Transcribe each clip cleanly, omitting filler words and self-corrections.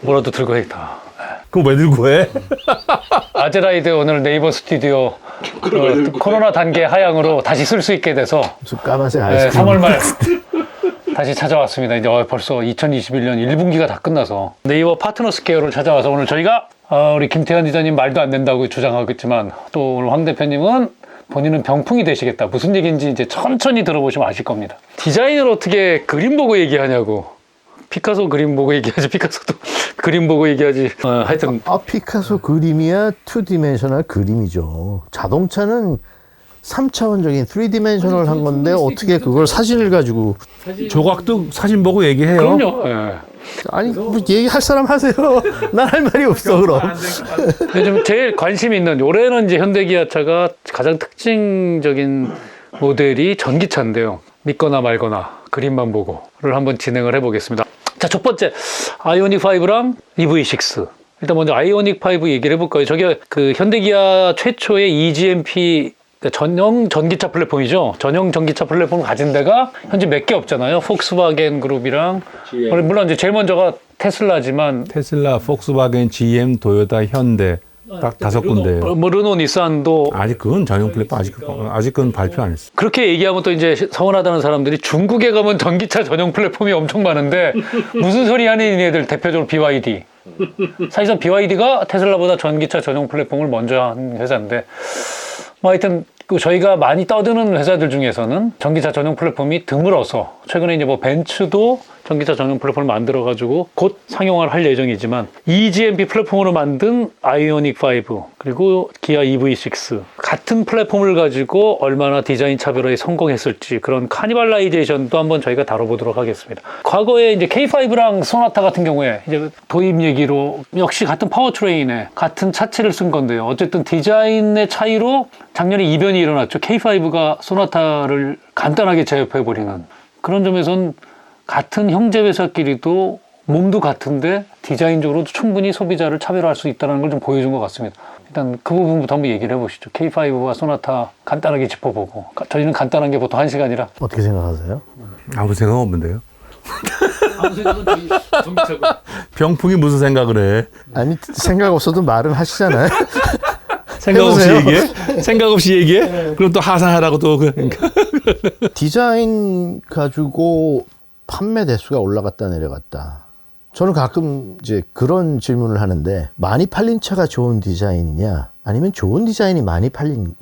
뭐라도 들고 해야겠다. 그거 왜 들고 해? 아제라이드 오늘 네이버 스튜디오 코로나 단계 하향으로 다시 쓸 수 있게 돼서 까만색 아이스크림. 3월 말 다시 찾아왔습니다. 이제 벌써 2021년 1분기가 다 끝나서 네이버 파트너 스퀘어를 찾아와서 오늘 저희가 우리 김태현 기자님 말도 안 된다고 주장하겠지만 또 오늘 황 대표님은 본인은 병풍이 되시겠다. 무슨 얘기인지 이제 천천히 들어보시면 아실 겁니다. 디자인을 어떻게 그림 보고 얘기하냐고. 피카소 그림 보고 얘기하지. 피카소도 그림 보고 얘기하지. 하여튼 피카소 그림이야 2디멘셔널 그림이죠. 자동차는 3차원적인 3디멘셔널 한 건데 어떻게 그걸 사진을 가지고. 조각도 사진 보고 얘기해요. 그럼요. 예. 아니 뭐 얘기할 사람 하세요. 난 할 말이 없어 그럼. 요즘 제일 관심 있는 올해는 이제 현대기아차가 가장 특징적인 모델이 전기차인데요. 믿거나 말거나 그림만 보고를 한번 진행을 해보겠습니다. 자, 첫 번째 아이오닉 5랑 EV6. 일단 먼저 아이오닉 5 얘기를 해볼까요? 저게 그 현대기아 최초의 eGMP 전용 전기차 플랫폼이죠. 전용 전기차 플랫폼을 가진 데가 현재 몇 개 없잖아요. 폭스바겐 그룹이랑 물론 이제 제일 먼저가 테슬라지만 테슬라, 폭스바겐, GM, 도요타, 현대 딱 5군데. 뭐 르노, 닛산도 아직 그건 전용 플랫폼 아직은 발표 안 했어. 그렇게 얘기하면 또 이제 서운하다는 사람들이 중국에 가면 전기차 전용 플랫폼이 엄청 많은데 무슨 소리 하는 얘들 대표적으로 BYD. 사실상 BYD가 테슬라보다 전기차 전용 플랫폼을 먼저 한 회사인데 뭐 하여튼 저희가 많이 떠드는 회사들 중에서는 전기차 전용 플랫폼이 드물어서 최근에 이제 뭐 벤츠도 전기차 전용 플랫폼을 만들어가지고 곧 상용화를 할 예정이지만 eGMP 플랫폼으로 만든 아이오닉 5 그리고 기아 EV6 같은 플랫폼을 가지고 얼마나 디자인 차별화에 성공했을지 그런 카니발라이제이션도 한번 저희가 다뤄보도록 하겠습니다. 과거에 이제 K5랑 소나타 같은 경우에 이제 도입 얘기로 역시 같은 파워트레인에 같은 차체를 쓴 건데요. 어쨌든 디자인의 차이로 작년에 이변이 일어났죠. K5가 소나타를 간단하게 제압해버리는 그런 점에선 같은 형제 회사끼리도 몸도 같은데 디자인적으로도 충분히 소비자를 차별화할 수 있다는 걸 좀 보여준 것 같습니다. 일단 그 부분부터 한번 얘기를 해보시죠. K5와 소나타 간단하게 짚어보고 저희는 간단한 게 보통 1시간이라 어떻게 생각하세요? 아무 생각 없는데요. 아무 생각은 전기차고 병풍이 무슨 생각을 해? 아니 생각 없어도 말은 하시잖아요. 생각 없이 얘기해? 생각 없이 얘기해? 그럼 또 하사하라고 또 그러니까. 디자인 가지고 판매 대수가 올라갔다 내려갔다. 저는 가끔 이제 그런 질문을 하는데 많이 팔린 차가 좋은 디자인이냐 아니면 좋은 디자인이 많이 팔리는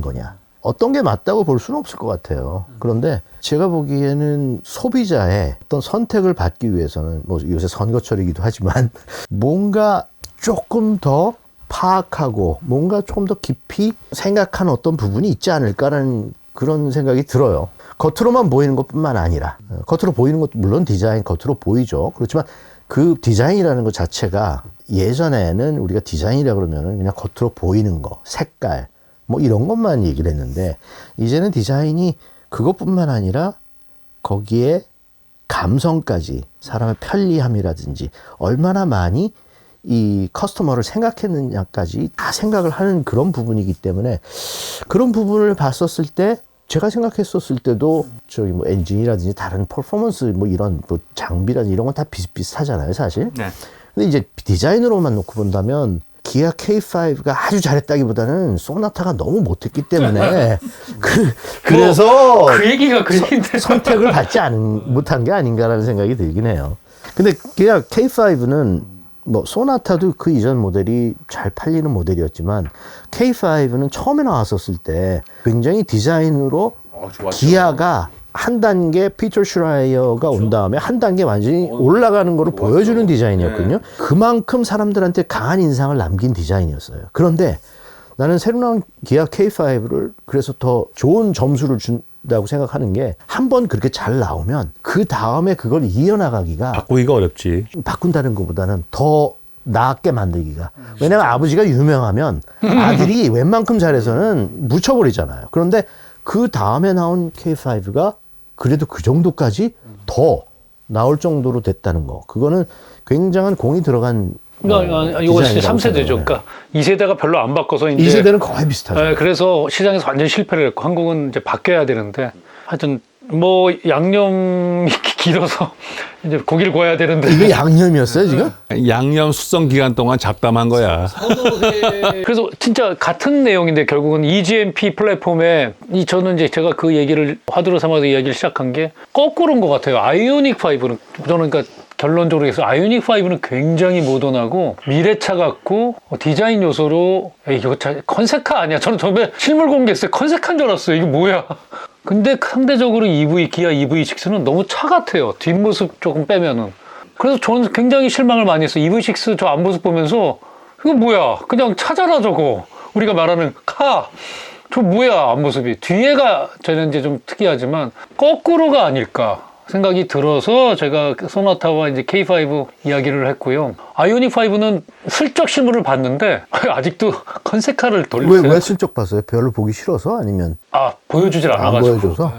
거냐. 어떤 게 맞다고 볼 수는 없을 것 같아요. 그런데 제가 보기에는 소비자의 어떤 선택을 받기 위해서는 뭐 요새 선거철이기도 하지만 뭔가 조금 더 파악하고 뭔가 조금 더 깊이 생각하는 어떤 부분이 있지 않을까라는 그런 생각이 들어요. 겉으로만 보이는 것뿐만 아니라 겉으로 보이는 것도 물론 디자인 겉으로 보이죠. 그렇지만 그 디자인이라는 것 자체가 예전에는 우리가 디자인이라 그러면은 그냥 겉으로 보이는 거, 색깔 뭐 이런 것만 얘기를 했는데 이제는 디자인이 그것뿐만 아니라 거기에 감성까지 사람의 편리함이라든지 얼마나 많이 이 커스터머를 생각했느냐까지 다 생각을 하는 그런 부분이기 때문에 그런 부분을 봤었을 때 제가 생각했었을 때도 저기 뭐 엔진이라든지 다른 퍼포먼스 뭐 이런 뭐 장비라든지 이런 건 다 비슷비슷하잖아요 사실. 네. 근데 이제 디자인으로만 놓고 본다면 기아 K5가 아주 잘했다기보다는 소나타가 너무 못했기 때문에 그래서 그 얘기가 그 얘기인데 선택을 받지 못한 게 아닌가라는 생각이 들긴 해요. 근데 기아 K5는 뭐 소나타도 그 이전 모델이 잘 팔리는 모델이었지만 K5는 처음에 나왔었을 때 굉장히 디자인으로 기아가 한 단계 피터 슈라이어가 온 다음에 한 단계 완전히 올라가는 거를 보여주는 디자인이었거든요. 그만큼 사람들한테 강한 인상을 남긴 디자인이었어요. 그런데 나는 새로 나온 기아 K5를 그래서 더 좋은 점수를 준다고 생각하는 게 한 번 그렇게 잘 나오면 그 다음에 그걸 이어나가기가 바꾸기가 어렵지. 바꾼다는 것보다는 더 낫게 만들기가. 왜냐면 아버지가 유명하면 아들이 웬만큼 잘해서는 묻혀버리잖아요. 그런데 그 다음에 나온 K5가 그래도 그 정도까지 더 나올 정도로 됐다는 거. 그거는 굉장한 공이 들어간 이거 디자인이라고 3세대죠. 생각해요. 그러니까 2세대가 별로 안 바꿔서 이제 2세대는 거의 비슷하죠. 그래서 시장에서 완전 실패를 했고 한국은 이제 바뀌어야 되는데 하여튼 뭐 양념이 길어서 이제 고기를 구워야 되는데 이게 양념이었어요 지금? 양념 숙성 기간 동안 잡담한 거야. 그래서 진짜 같은 내용인데 결국은 eGMP 플랫폼에 저는 이제 제가 그 얘기를 화두로 삼아서 이야기를 시작한 게 거꾸로인 것 같아요. 아이오닉 5는 저는 그러니까 결론적으로 해서 아이오닉 5는 굉장히 모던하고 미래차 같고 디자인 요소로 이거 컨셉카 아니야. 저는 처음에 실물 공개했을 때 컨셉카인 줄 알았어요. 이게 뭐야. 근데 상대적으로 기아 EV6는 너무 차 같아요. 뒷모습 조금 빼면은. 그래서 저는 굉장히 실망을 많이 했어요. EV6 저 앞모습 보면서 이거 뭐야. 그냥 차잖아 저거. 우리가 말하는 카. 저 뭐야 앞모습이. 뒤에가 저는 이제 좀 특이하지만 거꾸로가 아닐까 생각이 들어서 제가 소나타와 이제 K5 이야기를 했고요. 아이오닉 5는 슬쩍 실물을 봤는데 아직도 컨셉카를 돌리세요. 왜 슬쩍 봤어요? 별로 보기 싫어서 아니면 보여주질 안 않아가지고. 보여줘서?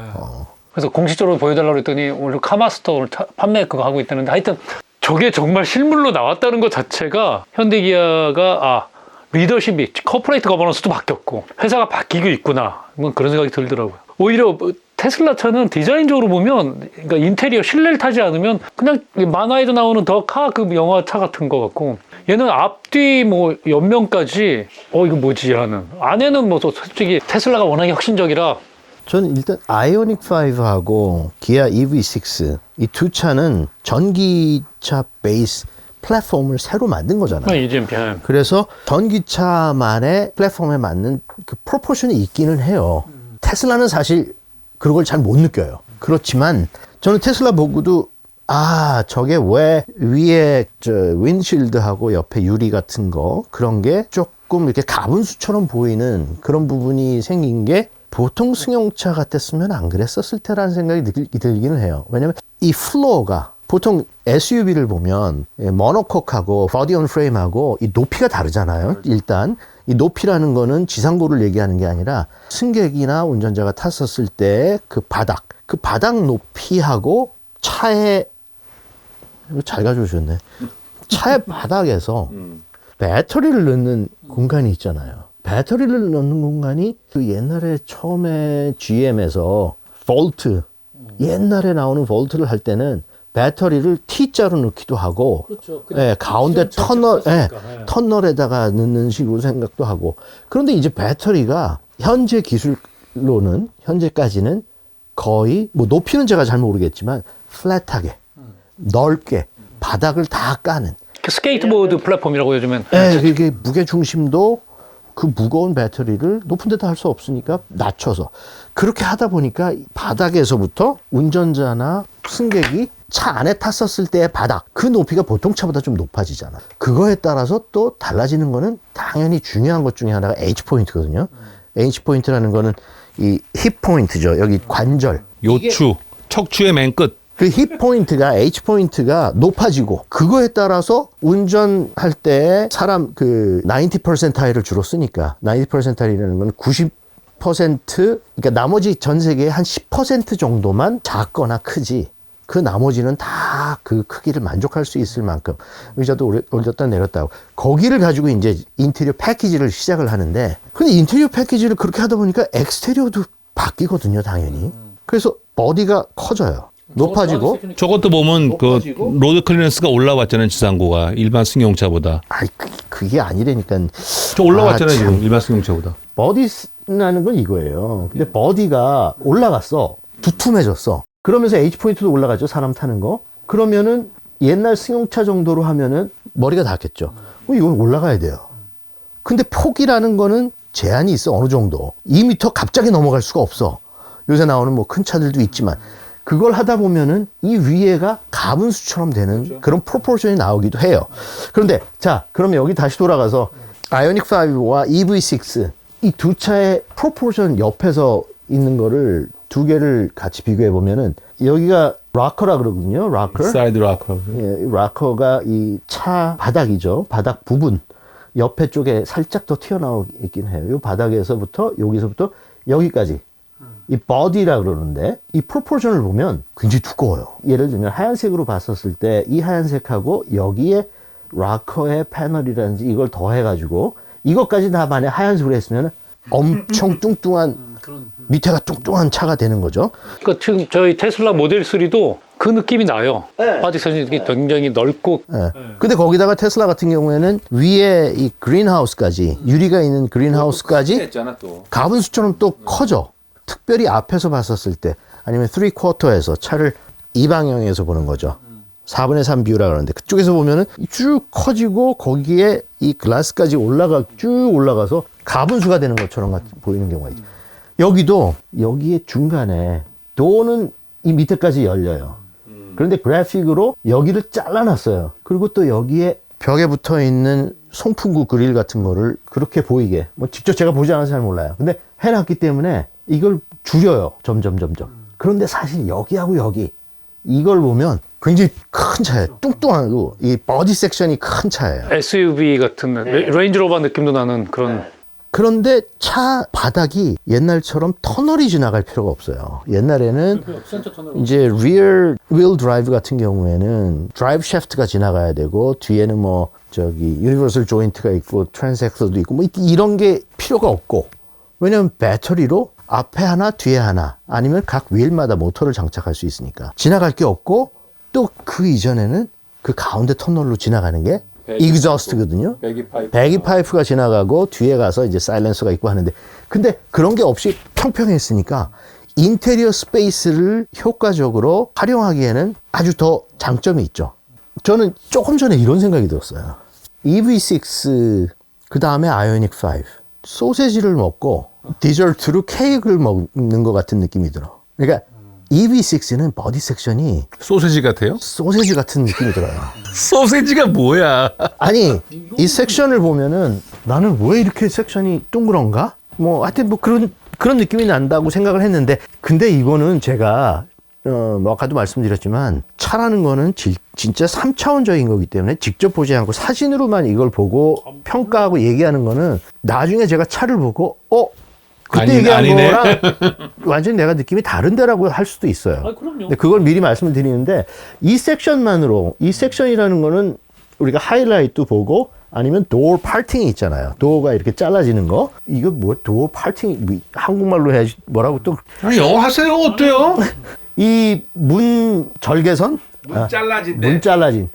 그래서 공식적으로 보여달라고 했더니 오늘 카마스터 오늘 판매 그거 하고 있다는데 하여튼 저게 정말 실물로 나왔다는 것 자체가 현대기아가 리더십이 코퍼레이트 거버넌스도 바뀌었고 회사가 바뀌고 있구나 뭐 그런 생각이 들더라고요. 오히려 테슬라 차는 디자인적으로 보면 그러니까 인테리어 실내를 타지 않으면 그냥 만화에도 나오는 더 카 그 영화 차 같은 것 같고 얘는 앞뒤 뭐 옆면까지 이거 뭐지 하는 안에는 뭐 솔직히 테슬라가 워낙에 혁신적이라 저는 일단 아이오닉 5하고 기아 EV6 이 두 차는 전기차 베이스 플랫폼을 새로 만든 거잖아요. eGMP. 그래서 전기차만의 플랫폼에 맞는 그 프로포션이 있기는 해요. 테슬라는 사실 그런 걸 잘 못 느껴요. 그렇지만 저는 테슬라 보고도 저게 왜 위에 윈실드하고 옆에 유리 같은 거 그런 게 조금 이렇게 가분수처럼 보이는 그런 부분이 생긴 게 보통 승용차 같았으면 안 그랬었을 테라는 생각이 들기는 해요. 왜냐면 이 플로어가 보통 SUV를 보면 모노콕하고 보디 온 프레임하고 이 높이가 다르잖아요. 일단 이 높이라는 거는 지상고를 얘기하는 게 아니라 승객이나 운전자가 탔었을 때 그 바닥 높이하고 차에 이거 잘 가져오셨네. 차의 바닥에서 배터리를 넣는 공간이 있잖아요. 배터리를 넣는 공간이 그 옛날에 처음에 GM에서 볼트 옛날에 나오는 볼트를 할 때는 배터리를 T자로 넣기도 하고, 가운데 터널에다가 넣는 식으로 생각도 하고. 그런데 이제 배터리가 현재까지는 거의, 뭐 높이는 제가 잘 모르겠지만, 플랫하게, 넓게, 바닥을 다 까는. 스케이트보드 플랫폼이라고 요즘엔. 그게 무게중심도 그 무거운 배터리를 높은 데다 할 수 없으니까 낮춰서. 그렇게 하다 보니까 바닥에서부터 운전자나 승객이 차 안에 탔었을 때의 바닥, 그 높이가 보통 차보다 좀 높아지잖아. 그거에 따라서 또 달라지는 거는 당연히 중요한 것 중에 하나가 H포인트거든요. H포인트라는 거는 이 힙포인트죠. 여기 관절. 요추, 척추의 맨 끝. 그 힙포인트가, H포인트가 높아지고, 그거에 따라서 운전할 때 사람 그 90%를 주로 쓰니까, 90%이라는 건 90%, 그러니까 나머지 전 세계의 한 10% 정도만 작거나 크지, 그 나머지는 다 그 크기를 만족할 수 있을 만큼 의자도 올렸다 내렸다 하고 거기를 가지고 이제 인테리어 패키지를 시작을 하는데 근데 인테리어 패키지를 그렇게 하다 보니까 엑스테리어도 바뀌거든요 당연히. 그래서 보디가 커져요. 높아지고 저것도 보면 그 로드 클리어런스가 올라왔잖아요. 지상고가 일반 승용차보다. 그게 아니라니까. 저 올라왔잖아요. 지금 일반 승용차보다. 버디라는 건 이거예요. 근데 버디가 올라갔어. 두툼해졌어. 그러면서 H포인트도 올라가죠. 사람 타는 거. 그러면은 옛날 승용차 정도로 하면은 머리가 닿겠죠. 이건 올라가야 돼요. 근데 폭이라는 거는 제한이 있어. 어느 정도. 2m 갑자기 넘어갈 수가 없어. 요새 나오는 뭐 큰 차들도 있지만 그걸 하다 보면은 이 위에가 가분수처럼 되는 그런 프로포션이 나오기도 해요. 그런데 자, 그러면 여기 다시 돌아가서 아이오닉 5와 EV6 이 두 차의 프로포션 옆에서 있는 거를 두 개를 같이 비교해 보면은 여기가 락커라 그러거든요. 락커. 사이드 락커. 예, 락커가 이 차 바닥이죠. 바닥 부분 옆에 쪽에 살짝 더 튀어나오긴 해요. 이 바닥에서부터 여기서부터 여기까지 이 body라 그러는데 이 프로포션을 보면 굉장히 두꺼워요. 예를 들면 하얀색으로 봤었을 때 이 하얀색하고 여기에 락커의 패널이라든지 이걸 더해가지고 이것까지 다 만약 하얀색으로 했으면 엄청 뚱뚱한 밑에가 뚱뚱한 차가 되는 거죠. 그러니까 지금 저희 테슬라 모델 3도 그 느낌이 나요. 바디 색션이 굉장히 넓고 예. 근데 거기다가 테슬라 같은 경우에는 위에 이 그린하우스까지 유리가 있는 그린하우스까지 했잖아 또. 가분수처럼 또 커져. 특별히 앞에서 봤었을 때 아니면 3쿼터에서 차를 이 방향에서 보는 거죠. 4분의 3 뷰라 그러는데 그쪽에서 보면은 쭉 커지고 거기에 이 글라스까지 쭉 올라가서 가분수가 되는 것처럼 보이는 경우가 있죠. 여기도 여기에 중간에 도어는 이 밑에까지 열려요. 그런데 그래픽으로 여기를 잘라놨어요. 그리고 또 여기에 벽에 붙어 있는 송풍구 그릴 같은 거를 그렇게 보이게 뭐 직접 제가 보지 않아서 잘 몰라요. 근데 해놨기 때문에 이걸 줄여요. 점점. 그런데 사실 여기하고 여기 이걸 보면 굉장히 큰 차예요. 뚱뚱하고 이 버디 섹션이 큰 차예요. SUV 같은 레인지로버 느낌도 나는 그런. 그런데 차 바닥이 옛날처럼 터널이 지나갈 필요가 없어요. 옛날에는 이제 rear wheel drive 같은 경우에는 드라이브 샤프트가 지나가야 되고 뒤에는 뭐 저기 유니버설 조인트가 있고 트랜스액서도 있고 뭐 이런 게 필요가 없고 왜냐면 배터리로 앞에 하나 뒤에 하나 아니면 각 휠마다 모터를 장착할 수 있으니까 지나갈 게 없고 또 그 이전에는 그 가운데 터널로 지나가는 게 이그저스트거든요. 배기 파이프가 지나가고 뒤에 가서 이제 사일렌서가 있고 하는데 근데 그런 게 없이 평평했으니까 인테리어 스페이스를 효과적으로 활용하기에는 아주 더 장점이 있죠. 저는 조금 전에 이런 생각이 들었어요. EV6 그 다음에 아이오닉 5 소세지를 먹고 디저트로 케이크를 먹는 것 같은 느낌이 들어. 그러니까 EV6는 버디 섹션이 소세지 같아요? 소세지 같은 느낌이 들어요. 소세지가 뭐야? 아니 이 섹션을 보면은 나는 왜 이렇게 섹션이 둥그런가? 뭐 하여튼 뭐 그런 느낌이 난다고 생각을 했는데 근데 이거는 제가 뭐 아까도 말씀드렸지만 차라는 거는 진짜 3차원적인 거기 때문에 직접 보지 않고 사진으로만 이걸 보고 평가하고 얘기하는 거는 나중에 제가 차를 보고 그때 얘기한 아니네. 거랑 완전히 내가 느낌이 다른데라고 할 수도 있어요. 그럼요. 근데 그걸 미리 말씀을 드리는데 이 섹션만으로 이 섹션이라는 거는 우리가 하이라이트 보고 아니면 도어 파팅이 있잖아요. 도어가 이렇게 잘라지는 거. 이거 뭐 도어 파팅 뭐 한국말로 해야지 뭐라고 또 영어 하세요. 어때요? 이 문 절개선 문 잘라진대. 문 잘라진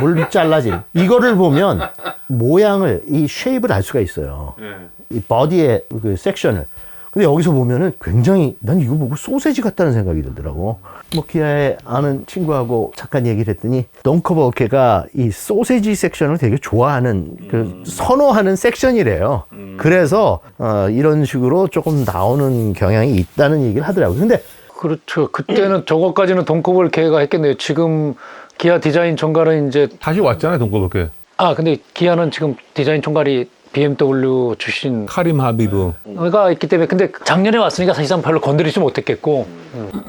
문 잘라진 이거를 보면 모양을 이 쉐입을 알 수가 있어요. 이 버디의 그 섹션을. 근데 여기서 보면은 굉장히 난 이거 보고 소세지 같다는 생각이 들더라고. 뭐 기아에 아는 친구하고 잠깐 얘기를 했더니 덩커버케가 이 소세지 섹션을 되게 좋아하는 그 선호하는 섹션이래요. 그래서 이런 식으로 조금 나오는 경향이 있다는 얘기를 하더라고요. 근데 그렇죠. 그때는 저것까지는 돈코볼 계획가 했겠네요. 지금 기아 디자인 총괄은 이제 다시 왔잖아요, 동거밖에. 근데 기아는 지금 디자인 총괄이 BMW 출신 카림 하비브. 가 있기 때문에 근데 작년에 왔으니까 사실상 별로 건드리지 못했겠고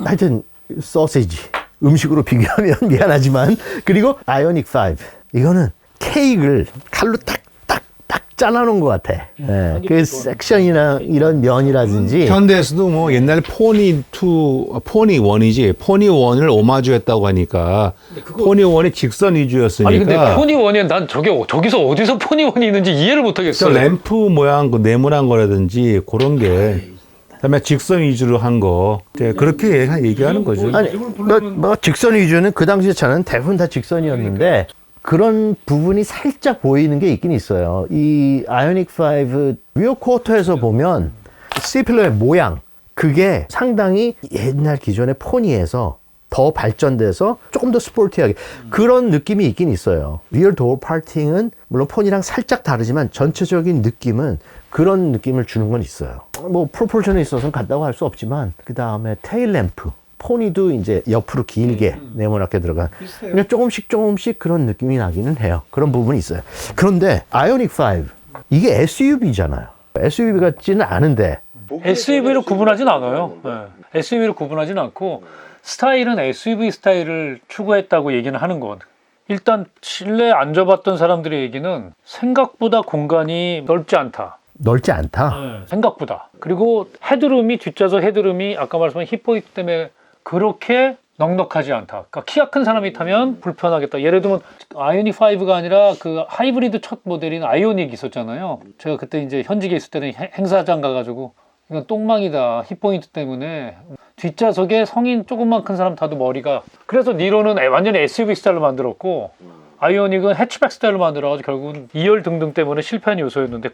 하여튼 소세지 음식으로 비교하면 미안하지만 그리고 아이오닉 5 이거는 케이크를 칼로 딱딱딱 잘라놓은 것 같아. 예, 그 섹션이나 이런 면이라든지 현대에서도 뭐 옛날 포니 1이지. 포니 1을 오마주했다고 하니까 포니 1이 직선 위주였으니까. 아니 근데 포니1이 난 저기서 어디서 포니1이 있는지 이해를 저 못하겠어요. 램프 모양 그 네모난 거라든지 그런 게 그다음에 직선 위주로 한 거 그렇게 얘기하는 거죠. 아니 뭐 직선 위주는 그 당시 차는 대부분 다 직선이었는데 그런 부분이 살짝 보이는 게 있긴 있어요. 이 아이오닉 5 리어 쿼터에서 보면 C필러의 모양 그게 상당히 옛날 기존의 포니에서 더 발전돼서 조금 더 스포티하게 그런 느낌이 있긴 있어요. 리어 도어 파팅은 물론 포니랑 살짝 다르지만 전체적인 느낌은 그런 느낌을 주는 건 있어요. 뭐 프로포션에 있어서는 같다고 할 수 없지만 그 다음에 테일 램프 포니도 이제 옆으로 길게 네모나게 들어간 그냥 조금씩 그런 느낌이 나기는 해요. 그런 부분이 있어요. 그런데 아이오닉 5 이게 SUV잖아요. SUV 같지는 않은데 SUV로 구분하진 않아요. SUV로 구분하진 않고 스타일은 SUV 스타일을 추구했다고 얘기는 하는 것. 일단 실내에 앉아봤던 사람들의 얘기는 생각보다 공간이 넓지 않다. 넓지 않다. 생각보다. 그리고 헤드룸이 뒷좌석 헤드룸이 아까 말씀한 힙포인트 때문에 그렇게 넉넉하지 않다. 그러니까 키가 큰 사람이 타면 불편하겠다. 예를 들면 아이오닉 5가 아니라 그 하이브리드 첫 모델인 아이오닉 있었잖아요. 제가 그때 이제 현직에 있을 때는 행사장 가가지고 이건 똥망이다. 힙포인트 때문에. 뒷좌석에 성인 조금만 큰 사람 타도 머리가. 그래서 니로는 완전히 SUV 스타일로 만들었고 아이오닉은 해치백 스타일로 만들어가지고 결국은 2열 등등 때문에 실패한 요소였는데